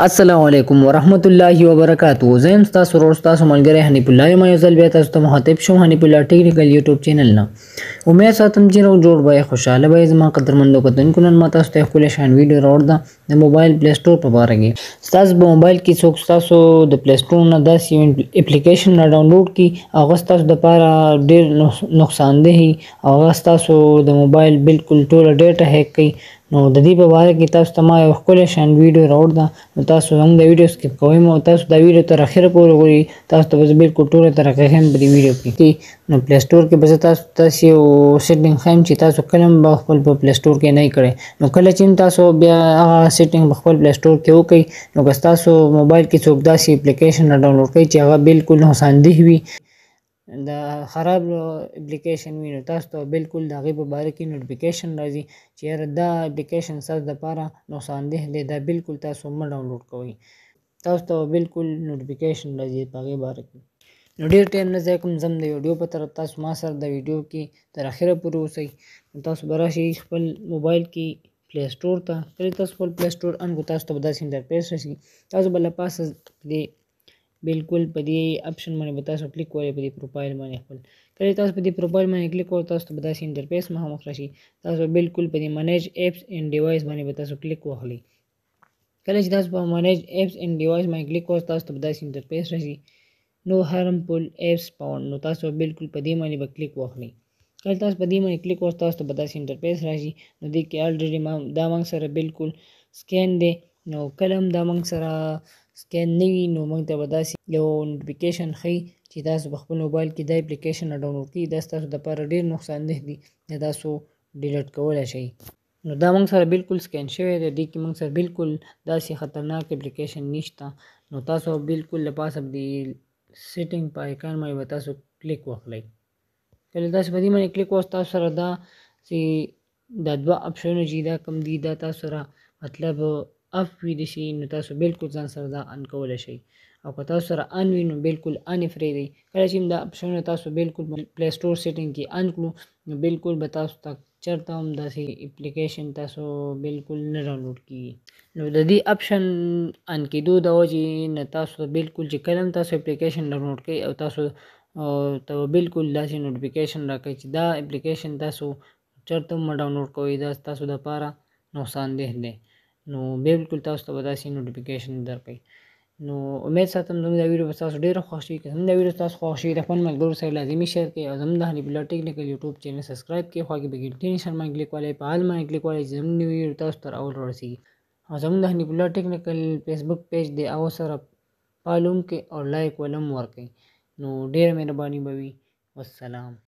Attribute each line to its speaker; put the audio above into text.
Speaker 1: السلام علیکم ورحمت الله وبرکاتہ. زه یم ستاسو ورور ستاسو ملګری حنیف الله یم. یو ځل بیا تاسو ته مخاطب شوم حنیف الله ټیکنیکل یوټیوب چینل نه. امید ساتم چې روغ جوړ به خوشاله به زما قدرمنو کتونکو. نن ما تاسو ته ښکلی شان ویډیو راوړ ده د موبایل پلی سټور په باره کې. ستاسو په موبایل کې څوک ستاسو د پلی سټور نه داسې یو اپلیکیشن را ډاونلوډ کړي هغه ستاسو دپاره ډېر نقصاندهي او هغه ستاسو د موبایل بالکل ټوله ډیټا هیک کوي. نو د دې په باره کې تاسو ته ما یو ښکلی شان ویډیو راوړ ده. نو تاسو زموږ د ویډیو سکپ کوئ او تاسو دا ویډیو تر اخره پورې وګورئ. تاسو ته به زه بالکل ټوله طریقه ښیم په دې ویډیو کې. نو پلی سټور کې به زه تاسو یو سیټینګ ښیم چې تاسو کله هم به خپل په پلی سټور کې نه یې کړی. نو کله چې تاسو بیا هغه سیټینګ په خپل پلی سټور کې وکړئ نو که ستاسو موبایل کې څوک داسې اپلیکیشن را ډاونلوډ کوي چې هغه بالکل نقصاندهي وي د خراب اپلیکیشن وي نو تاسو ته بالکل د هغې په باره کې نوټیفیکیشن راځي چې یاره دا اپلیکیشن ستاسو دپاره نقصاندeh دی دا بالکل تاسو مه ډاونلوډ کوئ. تاسو ته بالکل نوټیفیکیشن راځي په هغې باره کې. نو ډېر ټایم نه ضایع کوم ځم د ویډیو په طرف. تاسو ما سره د ویډیو کې تر اخره پورې اوسئ. نو تاسو به راشئ خپل موبایل کې پلی سټور ته. کله تاسو خپل پلی سټور ان کړو تاسو ته به داسې انټرفیس راشي. تاسو به له پاسه د بالکل په دې اپشن باندې به تاسو کلیک کوئ په دې پروفایل باندې خپل. کله تاسو په دې پروفایل باندې کلیک کوئ تاسو ته به داسې انټرفیس مخامخ راشي. تاسو بالکل په دې منیج ایپس اینډ ډیوایس باندې به تاسو کلیک واخلئ. کله چې تاسو په منیج ایپس اینډ ډیوایس باندې کلیک کوئ تاسو ته به داسې انټرفیس راشي نو هارمفول ایپس فاوند. نو تاسو بالکل په دې باندې به کلیک واخلئ. کله تاسو په دې باندې کلیک کوئ تاسو ته به داسې انټرفیس راشي. نو دې کې الریډي دا موږ سره بالکل سکین دی. نو کله هم دا موږ سره سکین نه وي نو موږ ته به داسې یو نوټیفیکیشن ښیي چې تاسو په خپل موبایل کې دا اپلیکیشن را ډاونلوډ کړي دا ستاسو دپاره ډېر نقصاندeh دي دا تاسو ډیلیټ کولی شئ. نو دا موږ سره بالکل سکین شوی دی. دې کې موږ سره بالکل داسې خطرناک اپلیکیشن نشته. نو تاسو بالکل له پاسه د سیټینګ په آیکان باندې به تاسو کلیک واخلئ. کله تاسو په دې باندې کلیک وکړئ تاسو سره دا چې دا دوه اپشنونه چې دا کوم دي دا تاسو سره مطلب اف وي د شي نو تاسو بالکل ځان سره دا ان کولی شئ او که تاسو سره ان وي نو بالکل ان یې پرېږدئ. کله چې دا اپشنونه تاسو بالکل پلی سټور سیټینګ کې ان کړو نو بالکل به تاسو ته چېرته هم داسې اپلیکیشن تاسو بالکل نه ډاونلوډ کېږي. نو د دې اپشن ان کېدو د وجې نه تاسو ته بالکل چې کله هم تاسو اپلیکیشن ډاونلوډ کوئ او تاسو ته بالکل داسې نوټیفیکیشن راکوي چې دا اپلیکیشن تاسو چېرته هم مه ډاونلوډ کوئ دا تاسو دپاره نقصاندeh دی. نو بالکل تاسو ته به داسې نوټیفیکیشن درکوي. نو امید ساتم زموږ دا ویډیو به تاسو ډېره خوښ شي. که زموږ دا ویډیو تاسو خوښ شي د خپل ملګرو سره لازمي شیر کړئ او زموږ د حنیف الله ټیکنیکل یوټیوب چینل سبسکرایب کړئ. خوا کې به ګنټۍ نښان باندې کلیک وهئ په آل باندې کلیک وهئ چې زموږ نوي ویډیو تاسو ته راول ورسېږي. او زموږ د حنیف الله ټیکنیکل فیسبوک پیج دی هغه سره فالو هم کړئ او لایک ول هم ورکړئ. نو ډېره مهرباني به وي. والسلام.